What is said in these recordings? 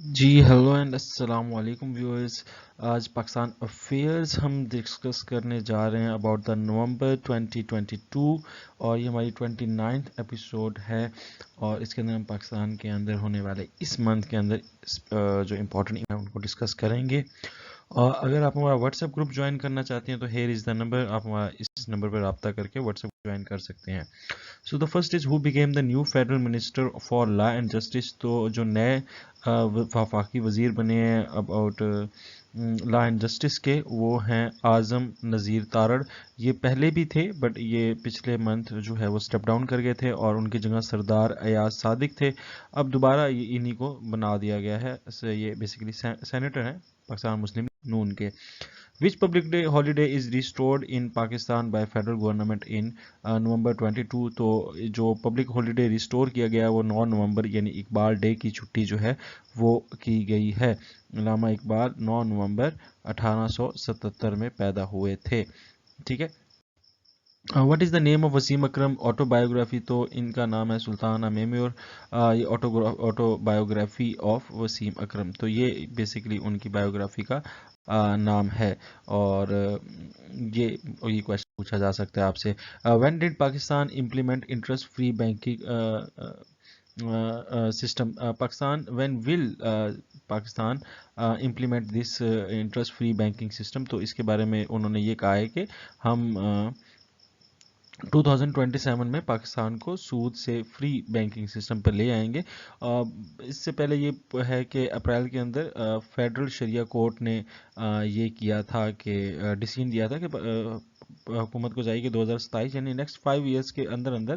G hello and السلام علیکم viewers. آج پاکستان افیئرز ہم ڈسکس کرنے جا رہے ہیں اباؤٹ دا نومبر 2022 اور یہ ہماری 29th ایپیسوڈ ہے اور اس کے اندر ہم پاکستان کے اندر ہونے والے اس منتھ کے اندر جو امپورٹنٹ ایونٹ ان کو ڈسکس کریں گے. اور اگر آپ ہمارا واٹس ایپ گروپ جوائن کرنا چاہتے ہیں تو ہیئر از دا نمبر، آپ ہمارا اس نمبر پر رابطہ کر کے واٹس ایپ جوائن کر سکتے ہیں. So the first is who became the new federal minister for law and justice. تو جو نئے وفاقی وزیر بنے ہیں اباؤٹ لا اینڈ جسٹس کے وہ ہیں اعظم نذیر تارڑ. یہ پہلے بھی تھے بٹ یہ پچھلے منتھ جو ہے وہ اسٹیپ ڈاؤن کر گئے تھے اور ان کی جگہ سردار ایاز صادق تھے. اب دوبارہ انہی کو بنا دیا گیا ہے. یہ بیسیکلی سینیٹر ہیں پاکستان مسلم نون کے. Which public day holiday is restored in Pakistan by federal government in November 22؟ تو جو پبلک ہالیڈے ریسٹور کیا گیا وہ 9 نومبر یعنی اقبال ڈے کی چھٹی جو ہے وہ کی گئی ہے. علامہ اقبال 9 نومبر 1877 میں پیدا ہوئے تھے. ٹھیک ہے. What is the name of Wasim Akram autobiography? تو ان کا نام ہے سلطان میمیور. یہ autobiography of Wasim Akram. تو یہ بیسیکلی ان کی بایوگرافی کا نام ہے. اور یہ کویشچن پوچھا جا سکتا ہے آپ سے. When did Pakistan implement interest free banking system? Pakistan when will Pakistan implement this interest free banking system? تو اس کے بارے میں انہوں نے یہ کہا ہے کہ ہم 2027 میں پاکستان کو سود سے فری بینکنگ سسٹم پر لے آئیں گے. اس سے پہلے یہ ہے کہ اپریل کے اندر فیڈرل شریعہ کورٹ نے یہ کیا تھا کہ ڈیسیژن دیا تھا کہ حکومت کو چاہیے کہ 2027 یعنی نیکسٹ 5 ایئرس کے اندر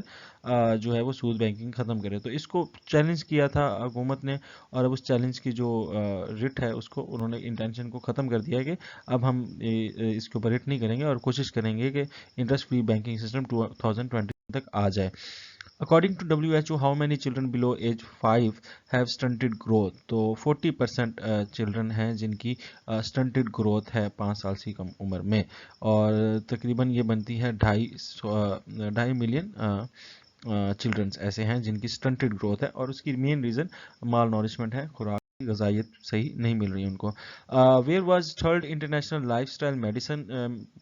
جو ہے وہ سود بینکنگ ختم کرے. تو اس کو چیلنج کیا تھا حکومت نے اور اب اس چیلنج کی جو رٹ ہے اس کو انہوں نے انٹینشن کو ختم کر دیا ہے کہ اب ہم اس کے اوپر رٹ نہیں کریں گے اور کوشش کریں گے کہ انٹرسٹ فری بینکنگ سسٹم 2020 تک آ جائے. According to WHO, how many children below age 5 have stunted growth؟ تو 40% چلڈرن ہیں جن کی stunted growth ہے 5 سال سے کم عمر میں اور تقریباً یہ بنتی ہے 2.5 ملین چلڈرنس ایسے ہیں جن کی stunted growth ہے اور اس کی مین ریزن مال نورشمنٹ ہے، خوراک غذائیت صحیح نہیں مل رہی ان کو. Where was third international lifestyle medicine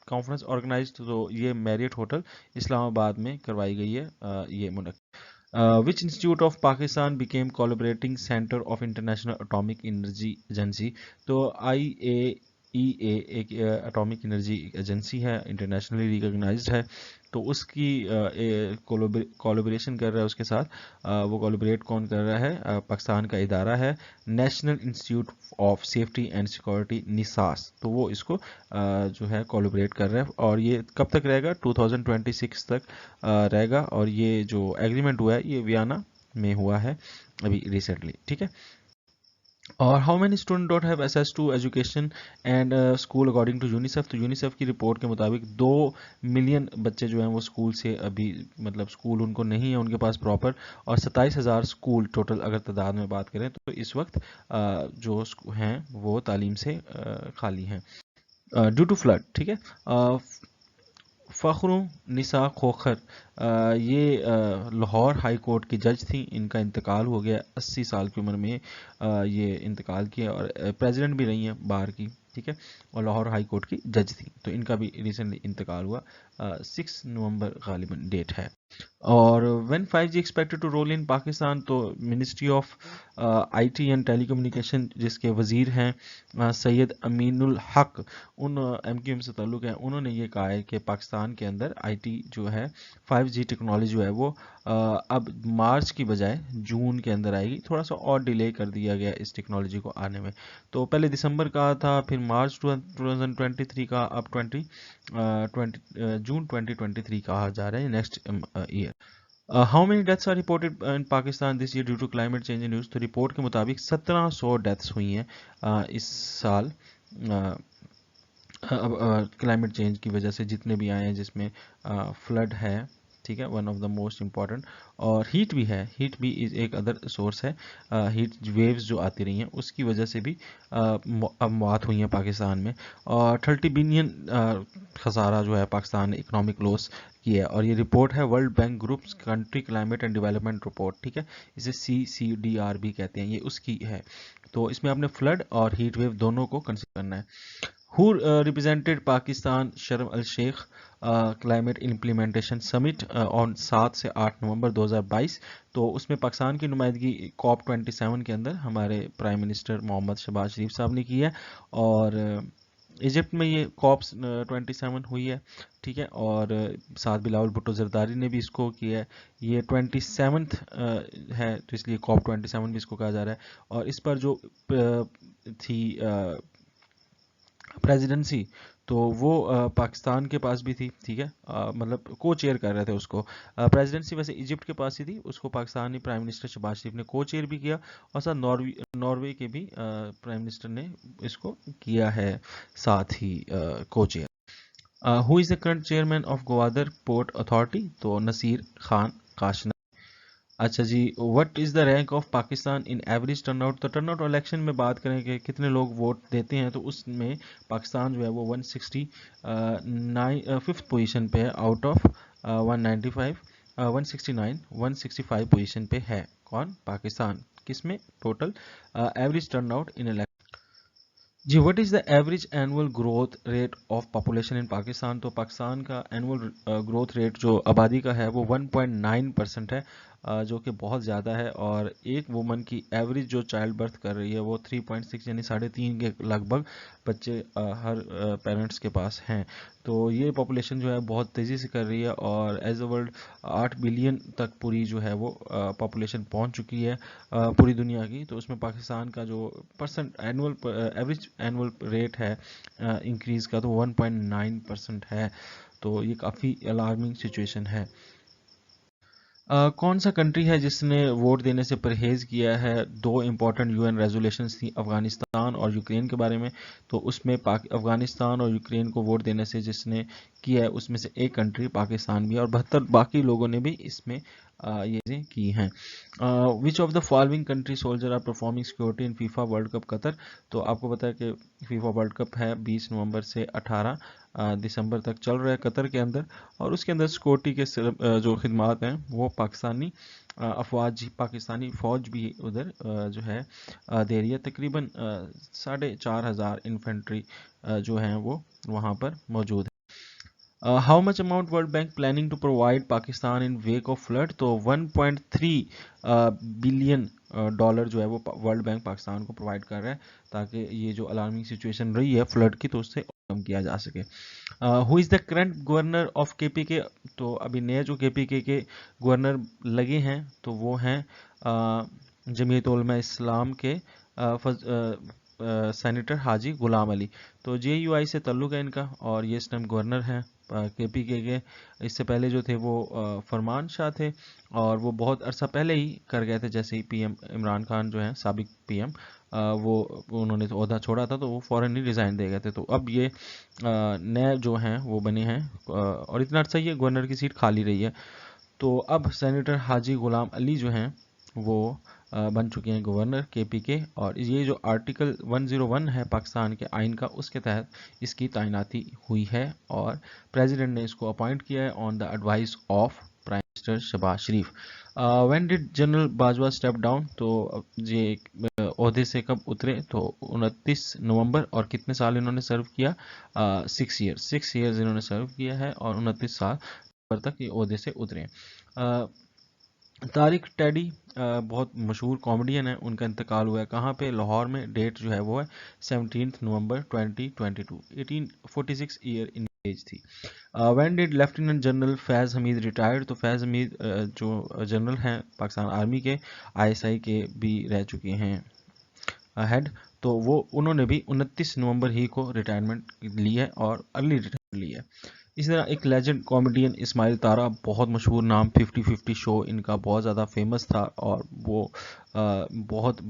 conference organized? تو یہ میریٹ ہوٹل اسلام آباد میں کروائی گئی ہے یہ منعقد. Which institute of Pakistan became collaborating centre of international atomic energy agency? تو IAEA ایک اٹامک انرجی ایجنسی ہے، انٹرنیشنلی ریکگنائزڈ ہے. تو اس کی کولیبریشن کر رہا ہے اس کے ساتھ. وہ کولیبریٹ کون کر رہا ہے؟ پاکستان کا ادارہ ہے national institute of safety and security NISAS. تو وہ اس کو جو ہے کولیبریٹ کر رہا ہے اور یہ کب تک رہے گا؟ 2026 تک رہے گا. اور یہ جو ایگریمنٹ ہوا ہے یہ ویانا میں ہوا ہے ابھی ریسنٹلی. ٹھیک ہے. اور how many student don't have access to education and school according to UNICEF? تو یونیسیف کی رپورٹ کے مطابق 2 ملین بچے جو ہیں وہ اسکول سے ابھی مطلب اسکول ان کو نہیں ہے ان کے پاس پراپر. اور 27,000 اسکول ٹوٹل اگر تعداد میں بات کریں تو اس وقت جو ہیں وہ تعلیم سے خالی ہیں ڈیو ٹو فلڈ. ٹھیک ہے. فخر نساء کھوکھر یہ لاہور ہائی کورٹ کی جج تھیں. ان کا انتقال ہو گیا 80 سال کی عمر میں یہ انتقال کیا اور پریزیڈنٹ بھی رہی ہیں بار کی. ٹھیک ہے. اور لاہور ہائی کورٹ کی جج تھیں تو ان کا بھی ریسنٹلی انتقال ہوا. 6 نومبر غالباً ڈیٹ ہے. اور when 5G expected to roll in Pakistan? تو ministry of IT and telecommunication جس کے وزیر ہیں سید امین الحق، ان MQM سے تعلق ہے، انہوں نے یہ کہا ہے کہ پاکستان کے اندر IT جو ہے 5G ٹیکنالوجی جو ہے وہ اب مارچ کی بجائے جون کے اندر آئے گی. تھوڑا سا اور ڈیلے کر دیا گیا اس ٹیکنالوجی کو آنے میں. تو پہلے دسمبر کا تھا پھر مارچ 2023 کا اب جون 2023 کہا جا رہا ہے next year. How many deaths are reported in Pakistan this year due to climate change news? تو رپورٹ کے مطابق 1700 ڈیتھس ہوئی ہیں اس سال کلائمیٹ چینج کی وجہ سے جتنے بھی آئے ہیں جس میں فلڈ ہے ٹھیک ہے, one of the most important. اور ہیٹ بھی ہے, ہیٹ بھی ایک ادر سورس ہے. ہیٹ ویوز جو آتی رہی ہیں اس کی وجہ سے بھی اموات ہوئی ہیں پاکستان میں, اور 30 بلین خسارہ جو ہے پاکستان نے اکنامک لوس کیا ہے. اور یہ رپورٹ ہے world bank groups country climate and development report, ٹھیک ہے, اسے CCDR بھی کہتے ہیں, یہ اس کی ہے. تو اس میں آپ نے فلڈ اور ہیٹ ویو دونوں کو کنسیڈر کرنا ہے. Who represented Pakistan شرم الشیخ کلائمیٹ امپلیمنٹیشن سمٹ آن 7 سے 8 نومبر 2022. تو اس میں پاکستان کی نمائندگی COP27 کے اندر ہمارے پرائم منسٹر محمد شہباز شریف صاحب نے کی ہے. اور ایجپٹ میں یہ COP27 ہوئی ہے, ٹھیک ہے, اور ساتھ بلاول بھٹو زرداری نے بھی اس کو کیا ہے. یہ 27th ہے, تو اس لیے COP27 بھی اس کو کہا جا رہا ہے. اور اس پر جو تھی پریزیڈنسی, تو وہ پاکستان کے پاس بھی تھی, ٹھیک ہے, مطلب کو چیئر کر رہے تھے اس کو. پریزیڈنسی ویسے ایجپٹ کے پاس ہی تھی, اس کو پاکستانی پرائم منسٹر شہباز شریف نے کو چیئر بھی کیا, اور ساتھ ناروے کے بھی پرائم منسٹر نے اس کو کیا ہے ساتھ ہی کو chair. Who is the current chairman of Gwadar port authority? تو نصیر خان کاشنا. اچھا جی, what is the rank of Pakistan in average turn out? تو ٹرن آؤٹ الیکشن میں بات کریں کہ کتنے لوگ ووٹ دیتے ہیں, تو اس میں پاکستان جو ہے وہ 169 پوزیشن پہ ہے آؤٹ آف 195, 165 پوزیشن پہ ہے. کون؟ پاکستان. کس میں؟ Total average turn out in election. جی, what is the average annual growth rate of population in Pakistan? تو پاکستان کا اینول گروتھ ریٹ جو آبادی کا ہے وہ 1.9% ہے, جو کہ بہت زیادہ ہے. اور ایک وومن کی ایوریج جو چائلڈ برتھ کر رہی ہے وہ 3.6 یعنی 3.5 کے لگ بھگ بچے ہر پیرنٹس کے پاس ہیں. تو یہ پاپولیشن جو ہے بہت تیزی سے کر رہی ہے, اور ایز اے ورلڈ 8 بلین تک پوری جو ہے وہ پاپولیشن پہنچ چکی ہے پوری دنیا کی. تو اس میں پاکستان کا جو ایوریج اینول ریٹ ہے انکریز کا, تو 1.9% ہے. تو یہ کافی الارمنگ سچویشن ہے. کون سا کنٹری ہے جس نے ووٹ دینے سے پرہیز کیا ہے؟ 2 امپورٹنٹ UN ریزولیشنز تھیں افغانستان اور یوکرین کے بارے میں. تو اس میں افغانستان اور یوکرین کو ووٹ دینے سے جس نے کیا ہے اس میں سے ایک کنٹری پاکستان بھی ہے, اور 72 باقی لوگوں نے بھی اس میں یہ چیزیں کی ہیں. Which of the following country soldier are performing security in FIFA world cup Qatar? تو آپ کو پتا ہے کہ فیفا ورلڈ کپ ہے 20 نومبر سے 18 دسمبر تک چل رہا ہے قطر کے اندر, اور اس کے اندر سیکورٹی کے جو خدمات ہیں وہ پاکستانی افواج, پاکستانی فوج بھی ادھر جو ہے دے رہی ہے. تقریباً 4,500 انفینٹری جو ہیں وہ وہاں پر موجود ہیں. How much amount World Bank planning to provide Pakistan in wake of flood? تو 1.3 بلین ڈالر جو ہے وہ ورلڈ بینک پاکستان کو پرووائڈ کر رہا ہے, تاکہ یہ جو الارمنگ سچویشن رہی ہے فلڈ کی تو اس سے کم کیا جا سکے. Who is the current governor of KPK؟ تو ابھی نئے جو KPK کے گورنر لگے ہیں تو وہ ہیں جمعیت علماء اسلام کے سینیٹر حاجی غلام علی. تو JUI سے تعلق ہے ان کا, اور یہ اس ٹائم گورنر ہیں KPK کے. اس سے پہلے جو تھے وہ فرمان شاہ تھے, اور وہ بہت عرصہ پہلے ہی کر گئے تھے, جیسے ہی PM عمران خان جو ہیں سابق PM, انہوں نے عہدہ چھوڑا تھا تو وہ فوراً ہی ریزائن دے گئے تھے. تو اب یہ نئے جو ہیں وہ بنے ہیں, اور اتنا عرصہ یہ گورنر کی سیٹ خالی رہی ہے. تو اب سینیٹر حاجی غلام علی جو ہیں وہ بن چکے ہیں گورنر KPK, اور یہ جو آرٹیکل 101 ہے پاکستان کے آئین کا, اس کے تحت اس کی تعیناتی ہوئی ہے, اور پریزیڈنٹ نے اس کو اپوائنٹ کیا ہے on the advice of prime minister Shehbaz Sharif. When did general Bajwa step down? تو یہ عہدے سے کب اترے؟ تو 29 نومبر. اور کتنے سال انہوں نے سرو کیا؟ 6 ایئرز انہوں نے سرو کیا ہے, اور 29 سال تک یہ عہدے سے اترے. طارق ٹیڈی بہت مشہور کامیڈین ہیں, ان کا انتقال ہوا ہے کہاں پہ؟ لاہور میں. ڈیٹ جو ہے وہ ہے 17 نومبر 2022. 1846 ایئر ان ایج تھی. When did lieutenant general Faiz Hamid retired? تو فیض حمید جو جنرل ہیں پاکستان آرمی کے, ISI کے بھی رہ چکے ہیں ہیڈ, تو وہ انہوں نے بھی 29 نومبر ہی کو ریٹائرمنٹ لی ہے, اور ارلی ریٹائرمنٹ لی ہے. اسی طرح ایک لیجنڈ کامیڈین اسماعیل تارا، بہت مشہور نام، 50-50 شو ان کا بہت زیادہ فیمس تھا اور وہ بہت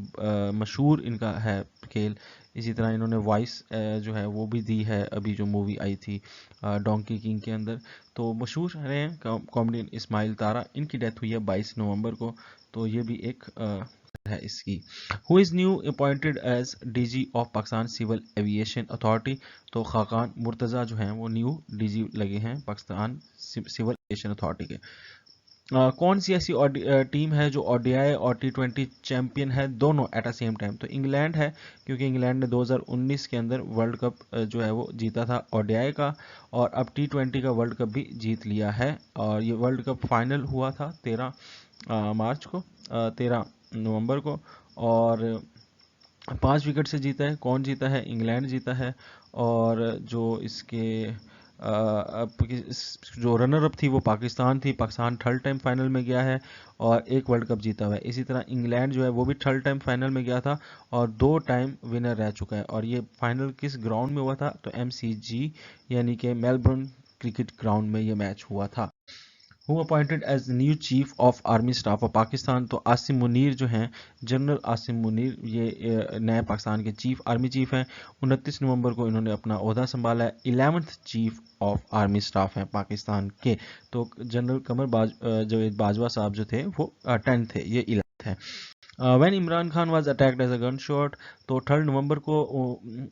مشہور ان کا ہے کھیل. اسی طرح انہوں نے وائس جو ہے وہ بھی دی ہے، ابھی جو مووی آئی تھی ڈونکی کنگ کے اندر. تو مشہور رہے ہیں کامیڈین اسماعیل تارا. ان کی ڈیتھ ہوئی ہے 22 نومبر کو. تو یہ بھی ایک ہے اس کی. Who is new appointed as D G of Pakistan civil aviation authority. تو خاقان مرتضیٰ جو ہیں وہ نیو ڈی جی لگے ہیں پاکستان سول ایویشن اتھارٹی کے. کون سی ایسی ٹیم ہے جو او ڈی آئی اور T20 چیمپئن ہے دونوں ایٹ اے سیم ٹائم؟ تو انگلینڈ ہے، کیونکہ انگلینڈ نے 2019 کے اندر ورلڈ کپ جو ہے وہ جیتا تھا او ڈی آئی کا، اور اب T20 کا ورلڈ کپ بھی جیت لیا ہے. اور یہ ورلڈ کپ فائنل ہوا تھا 13 نومبر کو، اور 5 وکٹ سے جیتا ہے. کون جیتا ہے؟ انگلینڈ جیتا ہے. اور جو اس کے جو رنر اپ تھی وہ پاکستان تھی. پاکستان تھرڈ ٹائم فائنل میں گیا ہے اور ایک ورلڈ کپ جیتا ہوا ہے. اسی طرح انگلینڈ جو ہے وہ بھی تھرڈ ٹائم فائنل میں گیا تھا اور 2 ٹائم ونر رہ چکا ہے. اور یہ فائنل کس گراؤنڈ میں ہوا تھا؟ تو MCG یعنی کہ میلبورن کرکٹ گراؤنڈ میں یہ میچ ہوا تھا. Who appointed as new chief of army staff of Pakistan. تو عاصم منیر جو ہیں، جنرل عاصم منیر، یہ نئے پاکستان کے آرمی چیف ہیں. 29 نومبر کو انہوں نے اپنا عہدہ سنبھالا ہے. 11th chief of army staff ہیں پاکستان کے. تو جنرل قمر جاوید باجوہ صاحب جو تھے وہ 10 تھے، یہ 11th ہے. When Imran Khan was attacked as a gun shot. تو 3 نومبر کو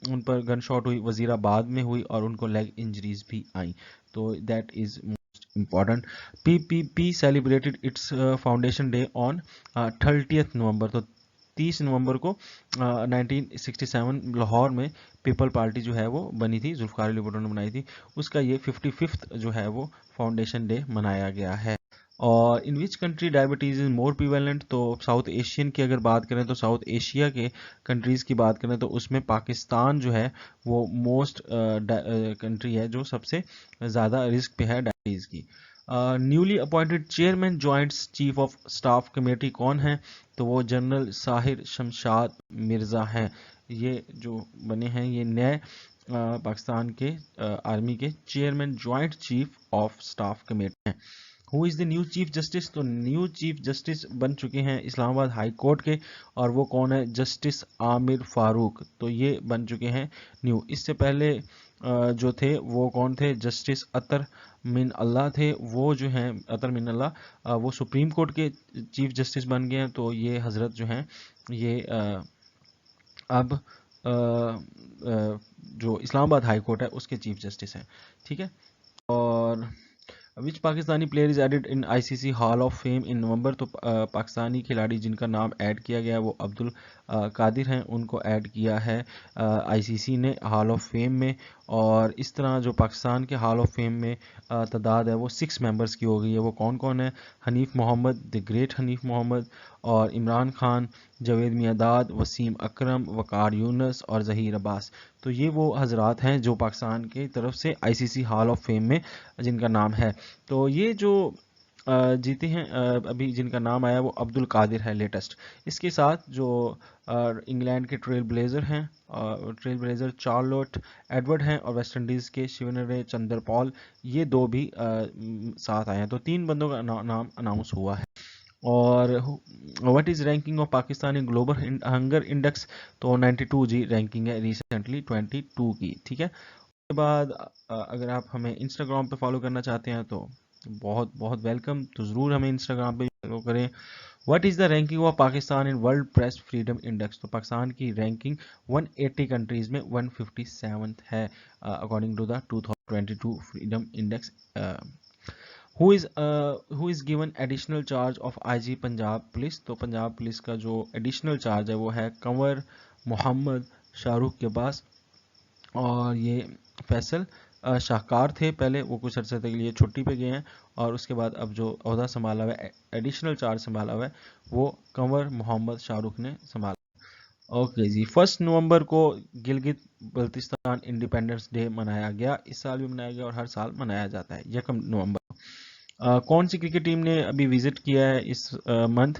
ان پر گن شاٹ ہوئی، وزیر آباد میں ہوئی، اور ان کو لیگ انجریز بھی آئیں. تو that is important. PPP celebrated its foundation day on 30th نومبر. تو 30 نومبر کو 1967 لاہور میں پیپل پارٹی جو ہے وہ بنی تھی، ذوالفقار علی بھٹو نے بنائی تھی. اس کا یہ 55th جو ہے وہ فاؤنڈیشن ڈے منایا گیا ہے. اور in which country diabetes is more prevalent. تو ساؤتھ ایشین کی اگر بات کریں تو ساؤتھ ایشیا کے کنٹریز کی بات کریں تو اس میں پاکستان جو ہے وہ موسٹ کنٹری ہے جو سب سے زیادہ رسک پہ ہے ڈائبٹیز کی. Newly appointed chairman joint chief of staff committee کون ہیں؟ تو وہ جنرل ساحر شمشاد مرزا ہیں. یہ جو بنے ہیں یہ نئے پاکستان کے آرمی کے chairman joint chief of staff committee ہیں. ہو از دی نیو چیف جسٹس؟ تو نیو چیف جسٹس بن چکے ہیں اسلام آباد ہائی کورٹ کے، اور وہ کون ہے؟ جسٹس عامر فاروق. تو یہ بن چکے ہیں نیو. اس سے پہلے جو تھے وہ کون تھے؟ جسٹس اطہر من اللہ تھے. وہ جو ہیں اطہر من اللہ وہ سپریم کورٹ کے چیف جسٹس بن گئے ہیں. تو یہ حضرت جو ہیں یہ اب جو اسلام آباد ہائی کورٹ ہے اس کے چیف جسٹس ہیں. ٹھیک ہے. اور which Pakistani player is added in ICC hall of fame in November? تو پاکستانی کھلاڑی جن کا نام ایڈ کیا گیا ہے وہ عبد القادر ہیں. ان کو ایڈ کیا ہے ICC نے ہال آف فیم میں. اور اس طرح جو پاکستان کے ہال آف فیم میں تعداد ہے وہ 6 ممبرز کی ہو گئی ہے. وہ کون کون ہے؟ حنیف محمد، دی گریٹ حنیف محمد، اور عمران خان، جاوید میاں، وسیم اکرم، وقار یونس اور ظہیر عباس. تو یہ وہ حضرات ہیں جو پاکستان کی طرف سے ICC ہال آف فیم میں جن کا نام ہے. تو یہ جو جیتے ہیں ابھی جن کا نام آیا وہ عبد القادر ہے لیٹسٹ. اس کے ساتھ جو انگلینڈ کے ٹریل بلیزر ہیں، ٹریل بلیزر چارلوٹ ایڈورڈ ہیں، اور ویسٹ انڈیز کے شیونرے چندر پال، یہ 2 بھی ساتھ آئے ہیں. تو 3 بندوں کا نام اناؤنس ہوا ہے. اور what is ranking of Pakistan in global hunger index? تو 92 جی رینکنگ ہے ریسنٹلی 22 کی. ٹھیک ہے. اس کے بعد اگر آپ ہمیں انسٹاگرام پہ فالو کرنا چاہتے ہیں تو بہت بہت ویلکم. تو ضرور ہمیں انسٹاگرام پہ فالو کریں. What is the ranking of Pakistan in world press freedom index? تو پاکستان کی رینکنگ 180 کنٹریز میں 157 ہے according to the 2022 freedom index. who is given additional charge of IG Punjab police? تو پنجاب پولیس کا جو ایڈیشنل چارج ہے وہ ہے کنور محمد شاہ رخ کے پاس. اور یہ فیصل شاہکار تھے پہلے، وہ کچھ عرصے تک لیے چھٹی پہ گئے ہیں. اور اس کے بعد اب جو عہدہ سنبھالا ہوا ہے، ایڈیشنل چارج سنبھالا ہوا ہے، وہ کنور محمد شاہ رخ نے سنبھالا. اوکے جی. 1 نومبر کو گلگت بلتستان انڈیپینڈنس ڈے منایا گیا. اس سال بھی منایا گیا اور ہر سال منایا جاتا ہے 1 نومبر. کون سی کرکٹ ٹیم نے ابھی وزٹ کیا ہے اس منتھ؟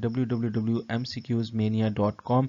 www.mccuzmania.com।